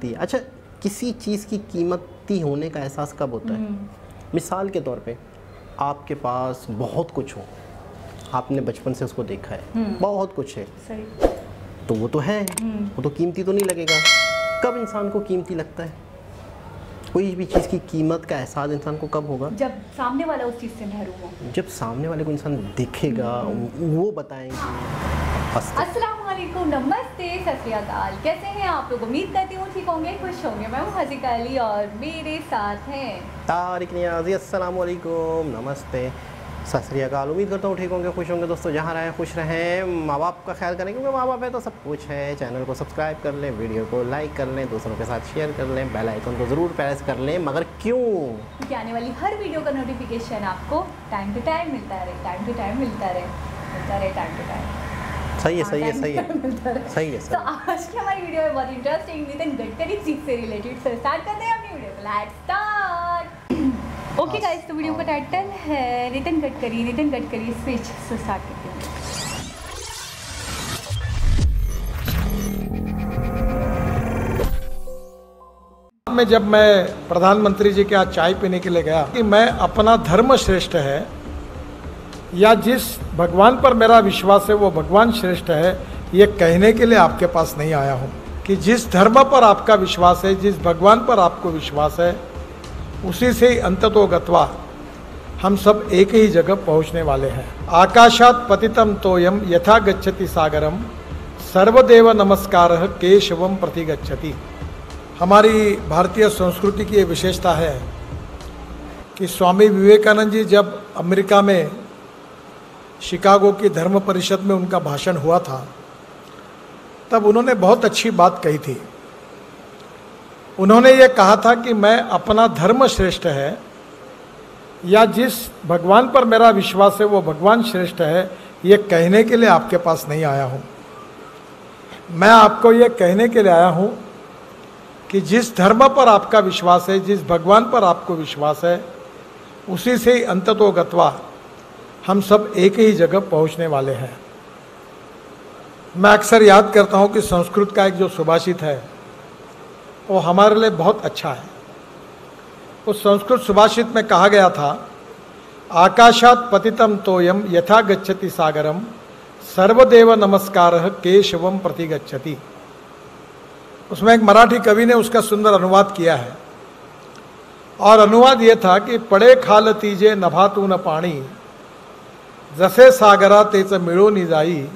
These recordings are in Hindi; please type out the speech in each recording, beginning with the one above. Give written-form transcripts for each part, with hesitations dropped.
कीमती। अच्छा, किसी चीज़ की कीमती होने का एहसास कब होता है? मिसाल के तौर पे आपके पास बहुत कुछ हो, आपने बचपन से उसको देखा है, बहुत कुछ है, सही, तो वो तो है, वो तो कीमती तो नहीं लगेगा। कब इंसान को कीमती लगता है? कोई भी चीज़ की कीमत का एहसास इंसान को कब होगा? जब सामने वाला उस चीज़ से महरूम हो, जब सामने वाले को इंसान दिखेगा, वो बताएंगे। अस्सलाम वालेकुम, नमस्ते, सत श्री अकाल। कैसे हैं आप लोग? उम्मीद करती हूँ ठीक होंगे, खुश होंगे। मैं हूँ हसीका अली और मेरे साथ हैं तारिक नियाज़ी। अस्सलाम वालेकुम, नमस्ते, सत श्री अकाल। उम्मीद करता हूँ ठीक होंगे, खुश होंगे। दोस्तों, जहाँ रहें खुश रहें, माँ बाप का ख्याल करें, क्योंकि माँ बाप है तो सब कुछ है। चैनल को सब्सक्राइब कर लें, वीडियो को लाइक कर लें, दूसरों के साथ शेयर कर लें, बेल आइकन को ज़रूर प्रेस कर लें। मगर क्यों? कि आने वाली हर वीडियो का नोटिफिकेशन आपको टाइम टू टाइम मिलता रहे, टाइम टू टाइम मिलता रहे, टाइम टू टाइम। सही है, सही है, सही है, सही है। तो आज की हमारी वीडियो में बहुत इंटरेस्टिंग नितिन गडकरी जी से रिलेटेड से स्टार्ट करते हैं अपनी वीडियो को। Let's start. ओके गाइस, तो वीडियो का टाइटल है नितिन गडकरी स्पीच से स्टार्ट करते हैं। जब मैं प्रधानमंत्री जी के यहाँ चाय पीने के लिए गया कि मैं अपना धर्म श्रेष्ठ है या जिस भगवान पर मेरा विश्वास है वो भगवान श्रेष्ठ है, ये कहने के लिए आपके पास नहीं आया हूँ। कि जिस धर्म पर आपका विश्वास है, जिस भगवान पर आपको विश्वास है, उसी से ही अंततो गत्वा हम सब एक ही जगह पहुँचने वाले हैं। आकाशात पतितम तोयम यथा गच्छति सागरम सर्वदेव नमस्कारः केशवम प्रति गच्छति। हमारी भारतीय संस्कृति की ये विशेषता है कि स्वामी विवेकानंद जी जब अमेरिका में शिकागो की धर्म परिषद में उनका भाषण हुआ था, तब उन्होंने बहुत अच्छी बात कही थी। उन्होंने ये कहा था कि मैं अपना धर्म श्रेष्ठ है या जिस भगवान पर मेरा विश्वास है वो भगवान श्रेष्ठ है, ये कहने के लिए आपके पास नहीं आया हूँ। मैं आपको ये कहने के लिए आया हूँ कि जिस धर्म पर आपका विश्वास है, जिस भगवान पर आपको विश्वास है, उसी से ही अंततो गत्वा हम सब एक ही जगह पहुंचने वाले हैं। मैं अक्सर याद करता हूं कि संस्कृत का एक जो सुभाषित है वो हमारे लिए बहुत अच्छा है। उस संस्कृत सुभाषित में कहा गया था, आकाशात पतितम तोयम यथा गच्छति सागरम सर्वदेव नमस्कारः केशवम प्रति गच्छति। उसमें एक मराठी कवि ने उसका सुंदर अनुवाद किया है और अनुवाद ये था कि पड़े खाल तीजे नभातू न पाणी जसे सागरा तेच मिळून जाई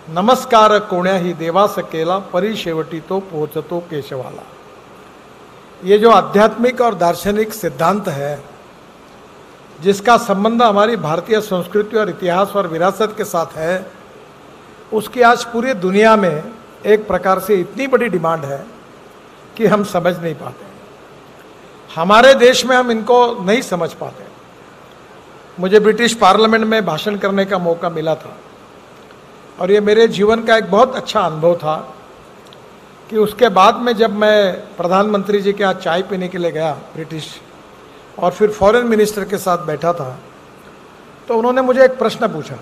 नमस्कार कोण्याही देवास केला परी शेवटी तो पोहोचतो केशवाला। ये जो आध्यात्मिक और दार्शनिक सिद्धांत है जिसका संबंध हमारी भारतीय संस्कृति और इतिहास और विरासत के साथ है, उसकी आज पूरी दुनिया में एक प्रकार से इतनी बड़ी डिमांड है कि हम समझ नहीं पाते। हमारे देश में हम इनको नहीं समझ पाते। मुझे ब्रिटिश पार्लियामेंट में भाषण करने का मौका मिला था और ये मेरे जीवन का एक बहुत अच्छा अनुभव था कि उसके बाद में जब मैं प्रधानमंत्री जी के यहाँ चाय पीने के लिए गया ब्रिटिश, और फिर फॉरेन मिनिस्टर के साथ बैठा था, तो उन्होंने मुझे एक प्रश्न पूछा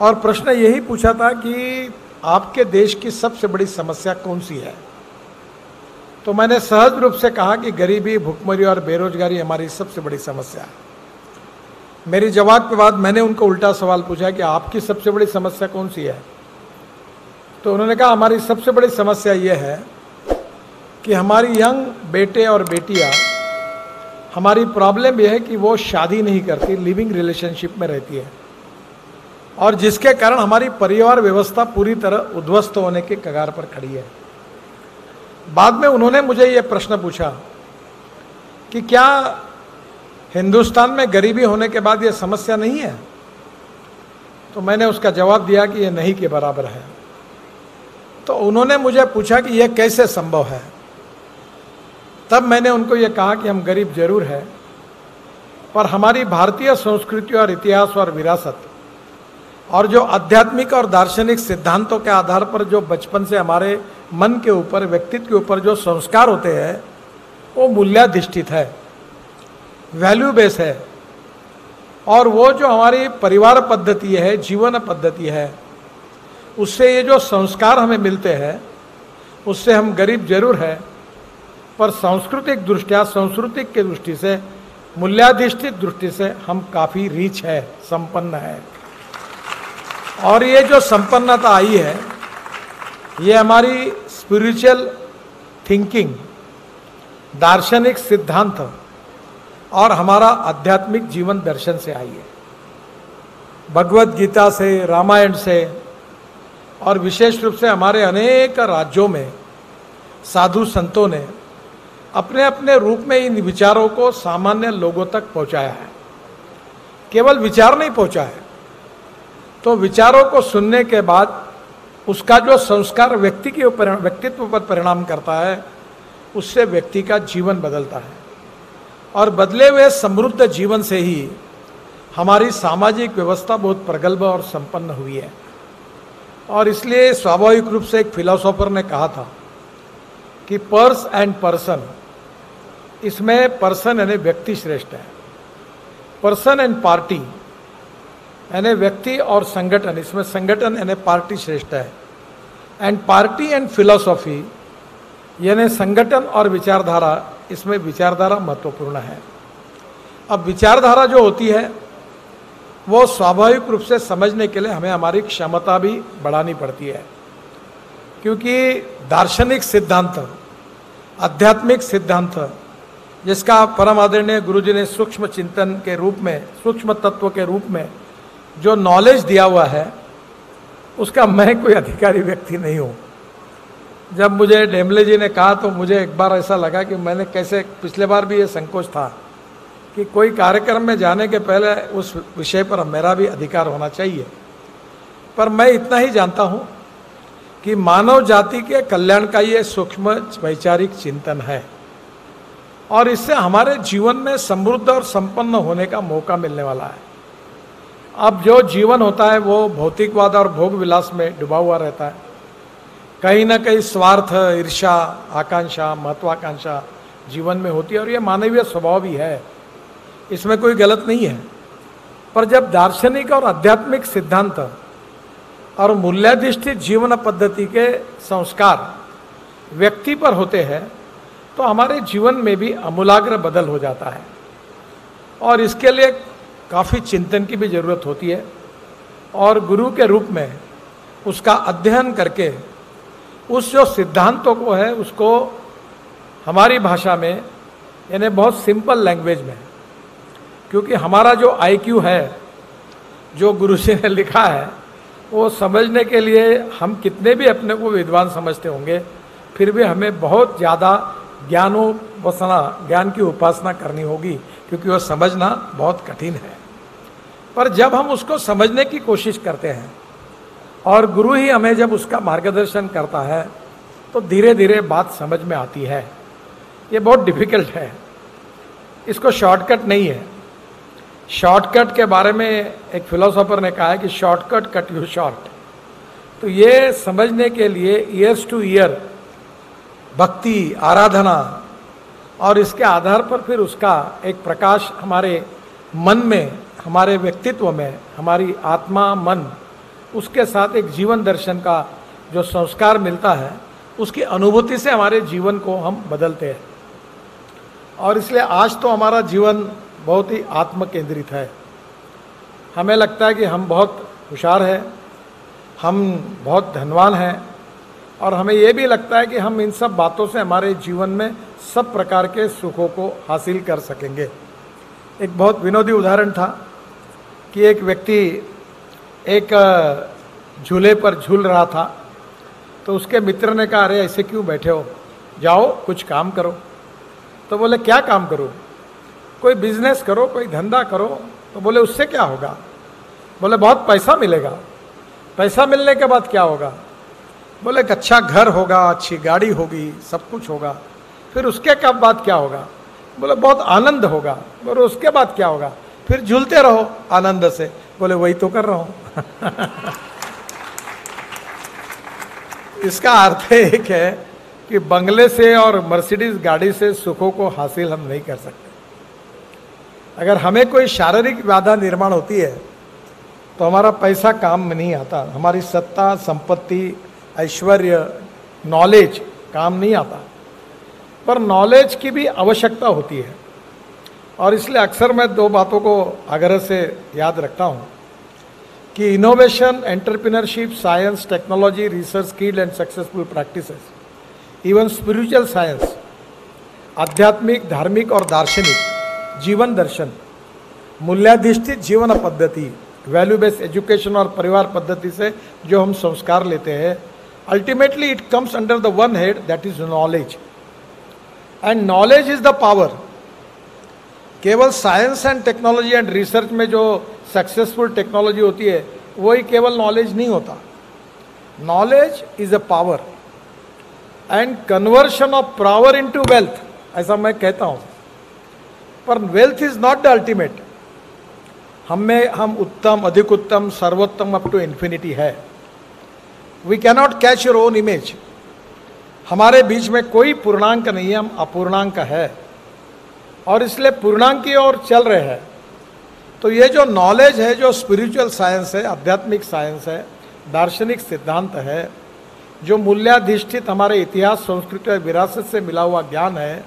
और प्रश्न यही पूछा था कि आपके देश की सबसे बड़ी समस्या कौन सी है। तो मैंने सहज रूप से कहा कि गरीबी, भुखमरी और बेरोजगारी हमारी सबसे बड़ी समस्या है। मेरी जवाब के बाद मैंने उनको उल्टा सवाल पूछा कि आपकी सबसे बड़ी समस्या कौन सी है। तो उन्होंने कहा, हमारी सबसे बड़ी समस्या ये है कि हमारी यंग बेटे और बेटियां, हमारी प्रॉब्लम यह है कि वो शादी नहीं करती, लिविंग रिलेशनशिप में रहती है, और जिसके कारण हमारी परिवार व्यवस्था पूरी तरह उद्ध्वस्त होने के कगार पर खड़ी है। बाद में उन्होंने मुझे ये प्रश्न पूछा कि क्या हिंदुस्तान में गरीबी होने के बाद ये समस्या नहीं है? तो मैंने उसका जवाब दिया कि ये नहीं के बराबर है। तो उन्होंने मुझे पूछा कि यह कैसे संभव है। तब मैंने उनको ये कहा कि हम गरीब जरूर हैं, पर हमारी भारतीय संस्कृति और इतिहास और विरासत और जो आध्यात्मिक और दार्शनिक सिद्धांतों के आधार पर जो बचपन से हमारे मन के ऊपर, व्यक्तित्व के ऊपर जो संस्कार होते हैं, वो मूल्याधिष्ठित है, वैल्यू बेस है। और वो जो हमारी परिवार पद्धति है, जीवन पद्धति है, उससे ये जो संस्कार हमें मिलते हैं, उससे हम गरीब जरूर है, पर सांस्कृतिक दृष्टिया, सांस्कृतिक के दृष्टि से, मूल्याधिष्ठित दृष्टि से हम काफ़ी रीच है, संपन्न है। और ये जो संपन्नता आई है, ये हमारी स्पिरिचुअल थिंकिंग, दार्शनिक सिद्धांत और हमारा आध्यात्मिक जीवन दर्शन से आई है। भगवत गीता से, रामायण से, और विशेष रूप से हमारे अनेक राज्यों में साधु संतों ने अपने अपने रूप में इन विचारों को सामान्य लोगों तक पहुंचाया है। केवल विचार नहीं पहुंचा है, तो विचारों को सुनने के बाद उसका जो संस्कार व्यक्तित्व पर परिणाम करता है, उससे व्यक्ति का जीवन बदलता है। और बदले हुए समृद्ध जीवन से ही हमारी सामाजिक व्यवस्था बहुत प्रगल्भ और संपन्न हुई है। और इसलिए स्वाभाविक रूप से एक फिलोसोफर ने कहा था कि पर्स एंड पर्सन, इसमें पर्सन यानी व्यक्ति श्रेष्ठ है, पर्सन एंड पार्टी यानी व्यक्ति और संगठन, इसमें संगठन यानी पार्टी श्रेष्ठ है, एंड पार्टी एंड फिलोसॉफी यानी संगठन और विचारधारा, इसमें विचारधारा महत्वपूर्ण है। अब विचारधारा जो होती है वो स्वाभाविक रूप से समझने के लिए हमें हमारी क्षमता भी बढ़ानी पड़ती है, क्योंकि दार्शनिक सिद्धांत, आध्यात्मिक सिद्धांत, जिसका परम आदरणीय गुरु जी ने सूक्ष्म चिंतन के रूप में, सूक्ष्म तत्व के रूप में जो नॉलेज दिया हुआ है, उसका मैं कोई अधिकारी व्यक्ति नहीं हूँ। जब मुझे डेमले जी ने कहा तो मुझे एक बार ऐसा लगा कि मैंने कैसे, पिछले बार भी ये संकोच था कि कोई कार्यक्रम में जाने के पहले उस विषय पर मेरा भी अधिकार होना चाहिए। पर मैं इतना ही जानता हूँ कि मानव जाति के कल्याण का ये सूक्ष्म वैचारिक चिंतन है, और इससे हमारे जीवन में समृद्ध और संपन्न होने का मौका मिलने वाला है। अब जो जीवन होता है वो भौतिकवाद और भोग विलास में डूबा हुआ रहता है। कहीं ना कहीं स्वार्थ, ईर्ष्या, आकांक्षा, महत्वाकांक्षा जीवन में होती है, और ये मानवीय स्वभाव भी है, इसमें कोई गलत नहीं है। पर जब दार्शनिक और आध्यात्मिक सिद्धांत और मूल्याधिष्ठित जीवन पद्धति के संस्कार व्यक्ति पर होते हैं, तो हमारे जीवन में भी आमूलाग्र बदल हो जाता है। और इसके लिए काफ़ी चिंतन की भी ज़रूरत होती है, और गुरु के रूप में उसका अध्ययन करके उस जो सिद्धांतों को है उसको हमारी भाषा में, यानी बहुत सिंपल लैंग्वेज में, क्योंकि हमारा जो IQ है, जो गुरु जी ने लिखा है, वो समझने के लिए हम कितने भी अपने को विद्वान समझते होंगे, फिर भी हमें बहुत ज़्यादा ज्ञान की उपासना करनी होगी, क्योंकि वो समझना बहुत कठिन है। पर जब हम उसको समझने की कोशिश करते हैं और गुरु ही हमें जब उसका मार्गदर्शन करता है, तो धीरे धीरे बात समझ में आती है। ये बहुत डिफिकल्ट है, इसको शॉर्टकट नहीं है। शॉर्टकट के बारे में एक फिलोसोफर ने कहा है कि शॉर्टकट कट यू शॉर्ट। तो ये समझने के लिए ईयर्स टू ईयर भक्ति, आराधना, और इसके आधार पर फिर उसका एक प्रकाश हमारे मन में, हमारे व्यक्तित्व में, हमारी आत्मा, मन, उसके साथ एक जीवन दर्शन का जो संस्कार मिलता है, उसकी अनुभूति से हमारे जीवन को हम बदलते हैं। और इसलिए आज तो हमारा जीवन बहुत ही आत्म केंद्रित है। हमें लगता है कि हम बहुत होशियार हैं, हम बहुत धनवान हैं, और हमें ये भी लगता है कि हम इन सब बातों से हमारे जीवन में सब प्रकार के सुखों को हासिल कर सकेंगे। एक बहुत विनोदी उदाहरण था कि एक व्यक्ति एक झूले पर झूल रहा था, तो उसके मित्र ने कहा, अरे ऐसे क्यों बैठे हो, जाओ कुछ काम करो। तो बोले क्या काम करूं? कोई बिजनेस करो, कोई धंधा करो। तो बोले उससे क्या होगा? बोले बहुत पैसा मिलेगा। पैसा मिलने के बाद क्या होगा? बोले एक अच्छा घर होगा, अच्छी गाड़ी होगी, सब कुछ होगा। फिर उसके कब बाद क्या होगा? बोले बहुत आनंद होगा। बोले उसके बाद क्या होगा? फिर झूलते रहो आनंद से। बोले वही तो कर रहा हूं। इसका अर्थ एक है कि बंगले से और मर्सिडीज गाड़ी से सुखों को हासिल हम नहीं कर सकते। अगर हमें कोई शारीरिक बाधा निर्माण होती है तो हमारा पैसा काम में नहीं आता। हमारी सत्ता, संपत्ति, ऐश्वर्य, नॉलेज काम नहीं आता, पर नॉलेज की भी आवश्यकता होती है। और इसलिए अक्सर मैं दो बातों को आग्रह से याद रखता हूँ कि innovation, entrepreneurship, science, technology, research, skill and successful practices, even spiritual science, आध्यात्मिक, धार्मिक और दार्शनिक जीवन दर्शन, मूल्याधिष्ठित जीवन पद्धति, वैल्यू बेस्ड एजुकेशन और परिवार पद्धति से जो हम संस्कार लेते हैं, ultimately it comes under the one head, that is knowledge. And knowledge is the power. केवल science and technology and research में जो सक्सेसफुल टेक्नोलॉजी होती है वही केवल नॉलेज नहीं होता। Knowledge is a power and conversion of power into wealth, ऐसा मैं कहता हूँ। पर wealth is not the ultimate. हम उत्तम, अधिक उत्तम, सर्वोत्तम अप टू इन्फिनिटी है। We cannot catch your own image. हमारे बीच में कोई पूर्णांक नहीं है, हम अपूर्णांक है और इसलिए पूर्णांक की ओर चल रहे हैं। तो ये जो नॉलेज है, जो स्पिरिचुअल साइंस है, आध्यात्मिक साइंस है, दार्शनिक सिद्धांत है, जो मूल्याधिष्ठित हमारे इतिहास, संस्कृति और विरासत से मिला हुआ ज्ञान है,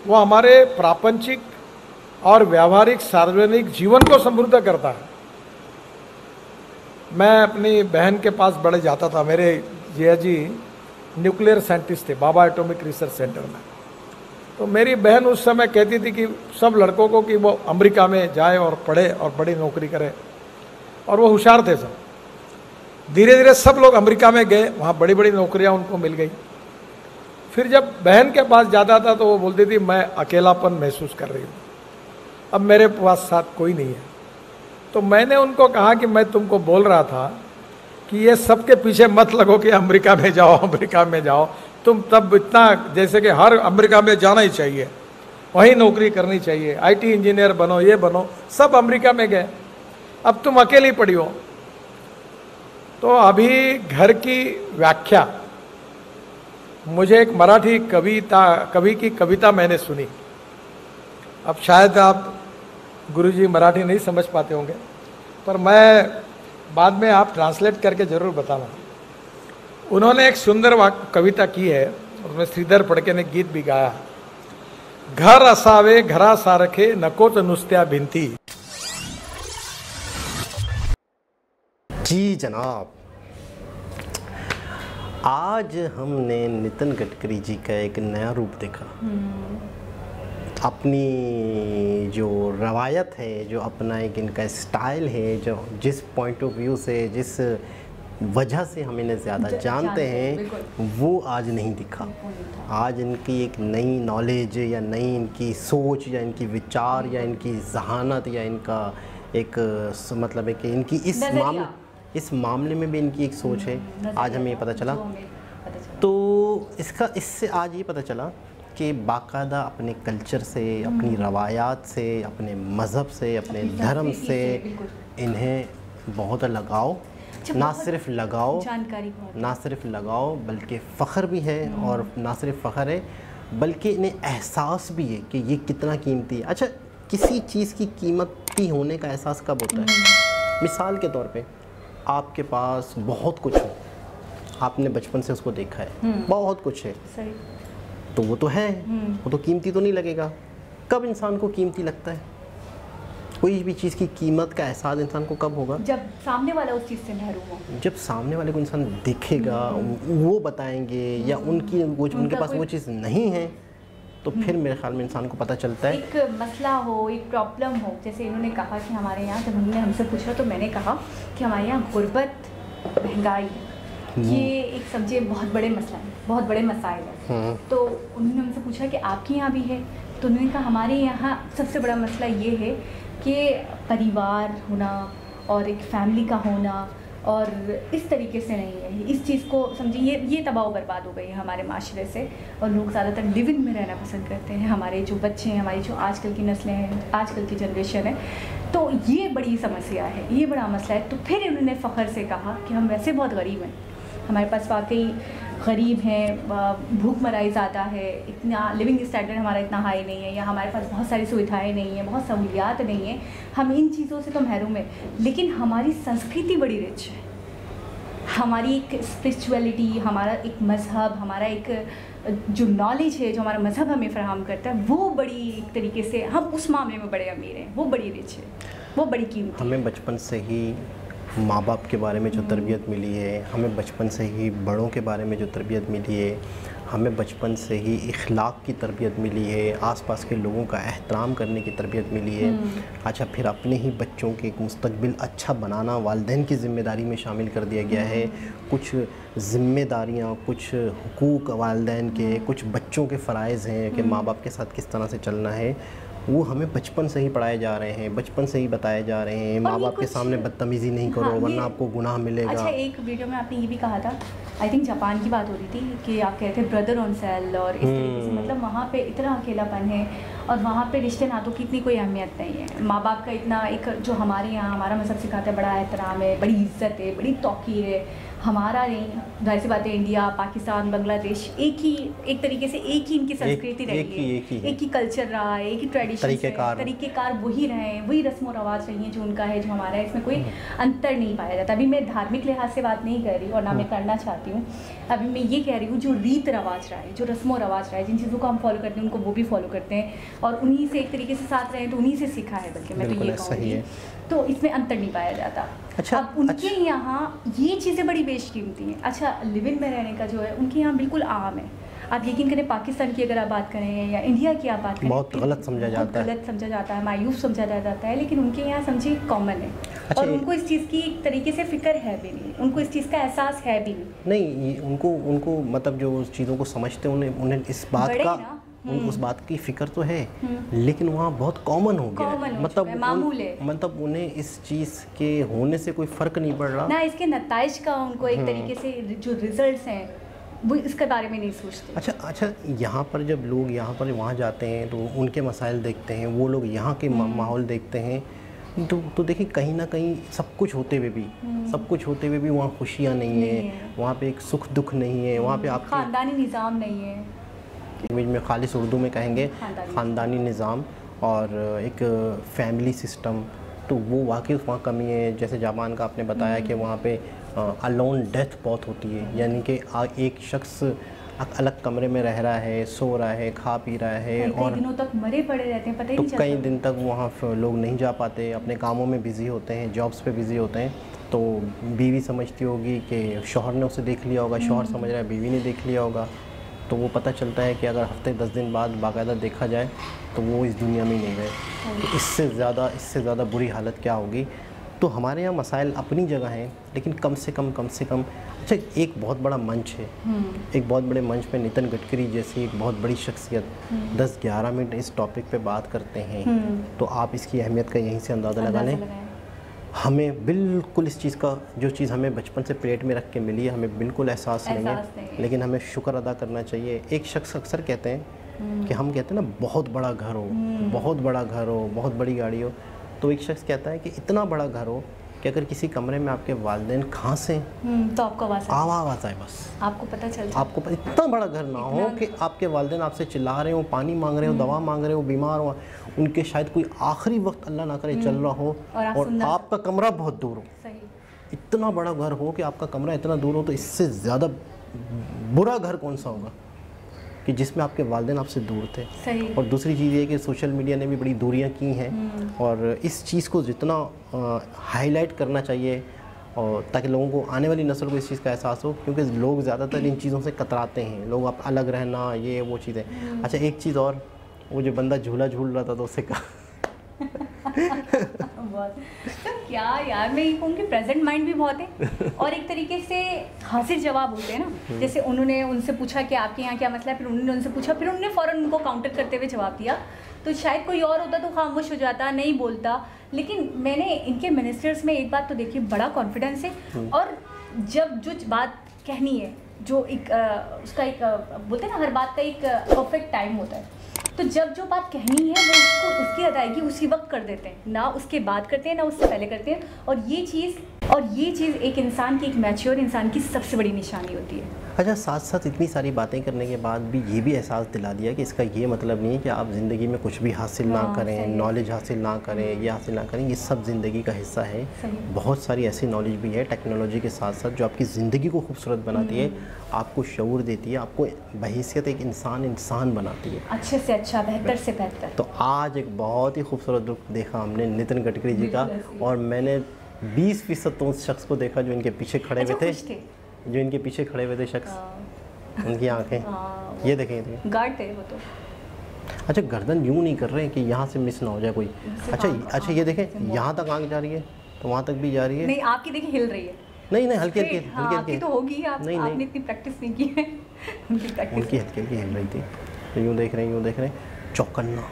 वो हमारे प्रापंचिक और व्यावहारिक सार्वजनिक जीवन को समृद्ध करता है। मैं अपनी बहन के पास बड़े जाता था। मेरे जिया जी न्यूक्लियर साइंटिस्ट थे बाबा एटॉमिक रिसर्च सेंटर में। तो मेरी बहन उस समय कहती थी कि सब लड़कों को कि वो अमेरिका में जाए और पढ़े और बड़ी नौकरी करे, और वो होशियार थे सब। धीरे धीरे सब लोग अमेरिका में गए, वहाँ बड़ी बड़ी नौकरियाँ उनको मिल गई। फिर जब बहन के पास जाता था तो वो बोलती थी मैं अकेलापन महसूस कर रही हूँ, अब मेरे पास साथ कोई नहीं है। तो मैंने उनको कहा कि मैं तुमको बोल रहा था कि ये सबके पीछे मत लगो कि अमेरिका में जाओ, अमेरिका में जाओ। तुम तब इतना जैसे कि हर अमेरिका में जाना ही चाहिए, वहीं नौकरी करनी चाहिए, आईटी इंजीनियर बनो, ये बनो, सब अमेरिका में गए, अब तुम अकेली पड़ी हो। तो अभी घर की व्याख्या, मुझे एक मराठी कवि की कविता मैंने सुनी। अब शायद आप गुरुजी मराठी नहीं समझ पाते होंगे, पर मैं बाद में आप ट्रांसलेट करके जरूर बताना। उन्होंने एक सुंदर कविता की है, उसमें श्रीधर फडके ने गीत भी गाया। घर असावे घरा सारखे, नकोच नुसत्या भिंती। जी जनाब, आज हमने नितिन गडकरी जी का एक नया रूप देखा। अपनी जो रवायत है, जो अपना एक इनका स्टाइल है, जो जिस पॉइंट ऑफ व्यू से, जिस वजह से हम इन्हें ज़्यादा जानते हैं, वो आज नहीं दिखा। आज इनकी एक नई नॉलेज या नई इनकी सोच या इनकी विचार या इनकी जहानत या इनका एक मतलब है कि इनकी इस मामले में भी इनकी एक सोच है, आज हमें ये पता चला। तो इससे आज ये पता चला कि बाकायदा अपने कल्चर से, अपनी रवायात से, अपने मज़हब से, अपने धर्म से इन्हें बहुत लगाव, ना सिर्फ लगाओ, ना सिर्फ लगाओ बल्कि फ़ख्र भी है। और ना सिर्फ फ़ख्र है बल्कि इन्हें एहसास भी है कि ये कितना कीमती है। अच्छा, किसी चीज़ की कीमती होने का एहसास कब होता है? मिसाल के तौर पे आपके पास बहुत कुछ हो, आपने बचपन से उसको देखा है, बहुत कुछ है, तो वो तो है, वो तो कीमती तो नहीं लगेगा। कब इंसान को कीमती लगता है? कोई भी चीज़ की कीमत का एहसास इंसान को कब होगा? जब सामने वाला उस चीज़ से महरूम हो। जब सामने वाले को इंसान दिखेगा, वो बताएंगे या उनके पास वो चीज़ नहीं है, तो फिर मेरे ख्याल में इंसान को पता चलता है। एक मसला हो, एक प्रॉब्लम हो, जैसे इन्होंने कहा कि हमारे यहाँ, जब उन्होंने हमसे पूछा तो मैंने कहा कि हमारे यहाँ गुर्बत, महंगाई, ये एक समझिए बहुत बड़े मसला है, बहुत बड़े मसाइल हैं। तो उन्होंने हमसे पूछा कि आपके यहाँ भी है? तो उन्होंने कहा हमारे यहाँ सबसे बड़ा मसला ये है कि परिवार होना और एक फैमिली का होना, और इस तरीके से नहीं है। इस चीज़ को समझिए, ये तबाह बर्बाद हो गई है हमारे माशरे से, और लोग ज़्यादातर लिविंग में रहना पसंद करते हैं। हमारे जो बच्चे हैं, हमारी जो आजकल की नस्लें हैं, आजकल की जनरेशन है, तो ये बड़ी समस्या है, ये बड़ा मसला है। तो फिर उन्होंने फ़ख्र से कहा कि हम वैसे बहुत गरीब हैं, हमारे पास वाकई गरीब हैं, भूखमराई ज़्यादा है, इतना लिविंग स्टैंडर्ड हमारा इतना हाई नहीं है, या हमारे पास बहुत सारी सुविधाएं नहीं हैं, बहुत सहूलियात नहीं हैं, हम इन चीज़ों से तो महरूम हैं। लेकिन हमारी संस्कृति बड़ी रिच है, हमारी एक स्पिरिचुअलिटी, हमारा एक मज़हब, हमारा एक जो नॉलेज है, जो हमारा मज़हब हमें फराहम करता है, वो बड़ी एक तरीके से हम उस मामले में बड़े अमीर हैं, वो बड़ी रिच है, वो बड़ी कीमती। हमें बचपन से ही माँ बाप के बारे में जो तरबियत मिली है, हमें बचपन से ही बड़ों के बारे में जो तरबियत मिली है, हमें बचपन से ही इखलाक की तरबियत मिली है, आसपास के लोगों का एहतराम करने की तरबियत मिली है। अच्छा, फिर अपने ही बच्चों के एक मुस्तकबिल अच्छा बनाना वालिदैन की ज़िम्मेदारी में शामिल कर दिया गया है। कुछ ज़िम्मेदारियाँ, कुछ हुकूक वालिदैन के, कुछ बच्चों के फ़राइज़ हैं कि माँ बाप के साथ किस तरह से चलना है, वो हमें बचपन से ही पढ़ाए जा रहे हैं, बचपन से ही बताए जा रहे हैं। माँ बाप के सामने बदतमीज़ी नहीं करो, हाँ, वरना आपको गुनाह मिलेगा। अच्छा, एक वीडियो में आपने ये भी कहा था, आई थिंक जापान की बात हो रही थी, कि आप कह रहे थे ब्रदर ऑन सेल, और इस तरीके से मतलब वहाँ पे इतना अकेलापन है और वहाँ पे रिश्ते नातों की इतनी कोई अहमियत नहीं है। माँ बाप का इतना एक, जो हमारे यहाँ हमारा मज़हब सिखाता है, बड़ा एहतराम है, बड़ी इज्जत है, बड़ी तौक़ीर है। हमारा नहीं, जाहिर सी बात है, इंडिया, पाकिस्तान, बांग्लादेश एक तरीके से एक ही इनकी संस्कृति रही है, एक ही कल्चर रहा है, एक ही ट्रेडिशन, तरीक़ेकार वही रहे हैं, वही रस्म और रवाज रही हैं जो उनका है, जो हमारा है। इसमें कोई अंतर नहीं पाया जाता। अभी मैं धार्मिक लिहाज से बात नहीं कर रही और ना मैं करना चाहती हूँ। अभी मैं ये कह रही हूँ, जो रीत रवाज रहा है, जो रस्म और रवाज रहा है, जिन चीज़ों को हम फॉलो करते हैं उनको वो भी फॉलो करते हैं, और उन्हीं से एक तरीके से साथ रहे, तो उन्हीं से सीखा है, बल्कि मैं तो ये कहूँगी। तो इसमें अंतर नहीं पाया जाता। अच्छा, अब उनके यहाँ ये चीज़ें बड़ी बेशकीमती हैं। अच्छा, लिव इन में रहने का जो है उनके यहाँ बिल्कुल आम है। आप यकीन करें, पाकिस्तान की अगर आप बात करें या इंडिया की आप बात करें, बहुत गलत समझा जाता है, मायूस समझा जाता है, लेकिन उनके यहाँ समझे कॉमन है। अच्छा, और उनको इस चीज़ की एक तरीके से फ़िक्र है भी नहीं, उनको इस चीज़ का एहसास है भी नहीं। उनको मतलब जो उस चीज़ों को समझते हैं, उन्हें इस बात का, उस बात की फ़िक्र तो है, लेकिन वहाँ बहुत कॉमन हो गया है। मतलब उन्हें इस चीज़ के होने से कोई फ़र्क नहीं पड़ रहा ना, इसके नताइज का उनको एक तरीके से जो रिजल्ट्स हैं वो इसके बारे में नहीं सोचते। अच्छा, यहाँ पर जब लोग यहाँ पर वहाँ जाते हैं तो उनके मसाइल देखते हैं, वो लोग यहाँ के माहौल देखते हैं, तो देखिए कहीं ना कहीं सब कुछ होते हुए भी वहाँ खुशियाँ नहीं है, वहाँ पे एक सुख दुख नहीं है, वहाँ पे आप ख़ानदानी निज़ाम नहीं है, इमेज में खालिस उर्दू में कहेंगे ख़ानदानी निज़ाम और एक फैमिली सिस्टम, तो वो वाकई वहाँ कमी है। जैसे जापान का आपने बताया कि वहाँ पे अलोन डेथ बहुत होती है, यानी कि एक शख्स अलग कमरे में रह रहा है, सो रहा है, खा पी रहा है, और दिनों तक मरे पड़े रहते हैं, पता ही नहीं चलता। कई दिन तक वहाँ लोग नहीं जा पाते, अपने कामों में बिज़ी होते हैं, जॉब्स पे बिज़ी होते हैं। तो बीवी समझती होगी कि शौहर ने उसे देख लिया होगा, शौहर समझ रहा है बीवी ने देख लिया होगा, तो वो पता चलता है कि अगर हफ्ते 10 दिन बाद बाकायदा देखा जाए तो वो इस दुनिया में ही नहीं रहे। तो इससे ज़्यादा बुरी हालत क्या होगी। तो हमारे यहाँ मसाइल अपनी जगह हैं, लेकिन कम से कम अच्छा, एक बहुत बड़ा मंच है, एक बहुत बड़े मंच पे नितिन गडकरी जैसी एक बहुत बड़ी शख्सियत 10-11 मिनट इस टॉपिक पे बात करते हैं, तो आप इसकी अहमियत का यहीं से अंदाज़ा लगा लें। हमें बिल्कुल इस चीज़ का, जो चीज़ हमें बचपन से प्लेट में रख के मिली है, हमें बिल्कुल एहसास नहीं है, लेकिन हमें शुक्र अदा करना चाहिए। एक शख्स अक्सर कहते हैं कि हम कहते हैं ना, बहुत बड़ा घर हो, बहुत बड़ी गाड़ी हो, तो एक शख्स कहता है कि इतना बड़ा घर हो कि अगर किसी कमरे में आपके वालिदैन खांसें तो आपको आवाज़ आए, बस आपको पता चलता, आपको इतना बड़ा घर ना हो कि आपके वालिदैन आपसे चिल्ला रहे हो, पानी मांग रहे हो, दवा मांग रहे हो, बीमार हो, उनके शायद कोई आखिरी वक्त अल्लाह ना करे चल रहा हो, और आपका कमरा बहुत दूर हो। इतना बड़ा घर हो कि आपका कमरा इतना दूर हो, तो इससे ज़्यादा बुरा घर कौन सा होगा कि जिसमें आपके वालिदैन आपसे दूर थे। और दूसरी चीज़ ये कि सोशल मीडिया ने भी बड़ी दूरियां की हैं, और इस चीज़ को जितना हाईलाइट करना चाहिए, और ताकि लोगों को, आने वाली नस्ल को इस चीज़ का एहसास हो, क्योंकि लोग ज़्यादातर इन चीज़ों से कतराते हैं, लोग आप अलग रहना, ये वो चीज़ें। अच्छा, एक चीज़ और, वो जो बंदा झूला झूल रहा था तो उससे कहा तो क्या यार, मैं ये कहूँगी प्रेजेंट माइंड भी बहुत है, और एक तरीके से हाजिर जवाब होते हैं ना। जैसे उन्होंने उनसे पूछा कि आपके यहाँ क्या मसला है, फिर उन्होंने उनसे पूछा, फिर उन्होंने फ़ौरन उनको काउंटर करते हुए जवाब दिया। तो शायद कोई और होता तो खामोश हो जाता, नहीं बोलता, लेकिन मैंने इनके मिनिस्टर्स में एक बात तो देखी, बड़ा कॉन्फिडेंस है, और जब जो बात कहनी है, जो एक उसका एक बोलते हैं ना, हर बात का एक परफेक्ट टाइम होता है, तो जब जो बात कहनी है वो उसको, उसकी अदायगी उसी वक्त कर देते हैं, ना उसके बाद करते हैं, ना उससे पहले करते हैं। और ये चीज़ और ये चीज़ एक इंसान की, एक मैच्योर इंसान की सबसे बड़ी निशानी होती है। अच्छा, साथ साथ इतनी सारी बातें करने के बाद भी ये भी एहसास दिला दिया कि इसका ये मतलब नहीं है कि आप ज़िंदगी में कुछ भी हासिल ना करें, नॉलेज हासिल ना करें, ये हासिल ना करें, ये सब ज़िंदगी का हिस्सा है। बहुत सारी ऐसी नॉलेज भी है टेक्नोलॉजी के साथ साथ जो आपकी ज़िंदगी को खूबसूरत बनाती है, आपको शऊर देती है, आपको बहैसियत एक इंसान बनाती है, अच्छे से अच्छा, बेहतर से बेहतर। तो आज एक बहुत ही खूबसूरत लुक देखा हमने नितिन गडकरी जी का, और मैंने 20% तो उस शख्स को देखा जो इनके पीछे खड़े हुए थे, जो इनके पीछे खड़े हुए थे शख्स, उनकी आंखें ये देखें, गार्ड थे वो तो। अच्छा, गर्दन यूं नहीं कर रहे हैं कि यहाँ से मिस ना हो जाए कोई। अच्छा ये देखें, यहाँ तक आंख जा रही है तो वहाँ तक भी जा रही है। नहीं, आपकी देखिए हिल रही है। नहीं हल्की हल्की तो होगी, आपने इतनी प्रैक्टिस नहीं की है। उनकी हल्की हिल रही थी। तो यूँ देख रहे हैं चौकन्ना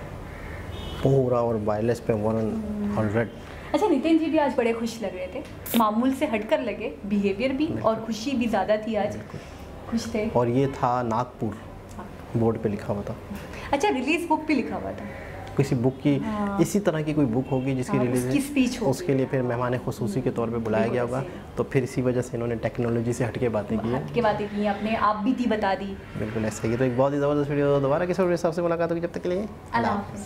पूरा, और वायरलेस पे 100। अच्छा, नितिन जी भी आज बड़े खुश लग रहे थे, मामूल से हटकर लगे, बिहेवियर भी और खुशी भी ज़्यादा थी आज, खुश थे। और ये था नागपुर, बोर्ड पे लिखा हुआ था। अच्छा, रिलीज बुक भी लिखा हुआ था, किसी बुक की, इसी तरह की कोई बुक होगी जिसकी रिलीज उसकी स्पीच होगी, उसके लिए फिर मेहमान खुसूसी के तौर पे बुलाया गया होगा। तो फिर इसी वजह से इन्होंने टेक्नोलॉजी से हटके बातें की, अपने आप बीती बता दी। बिल्कुल ऐसा ही। तो एक बहुत ही ज़बरदस्त वीडियो दोबारा किसी और हिसाब से मुलाकात होगी, जब तक के लिए अल्लाह हाफ़िज़।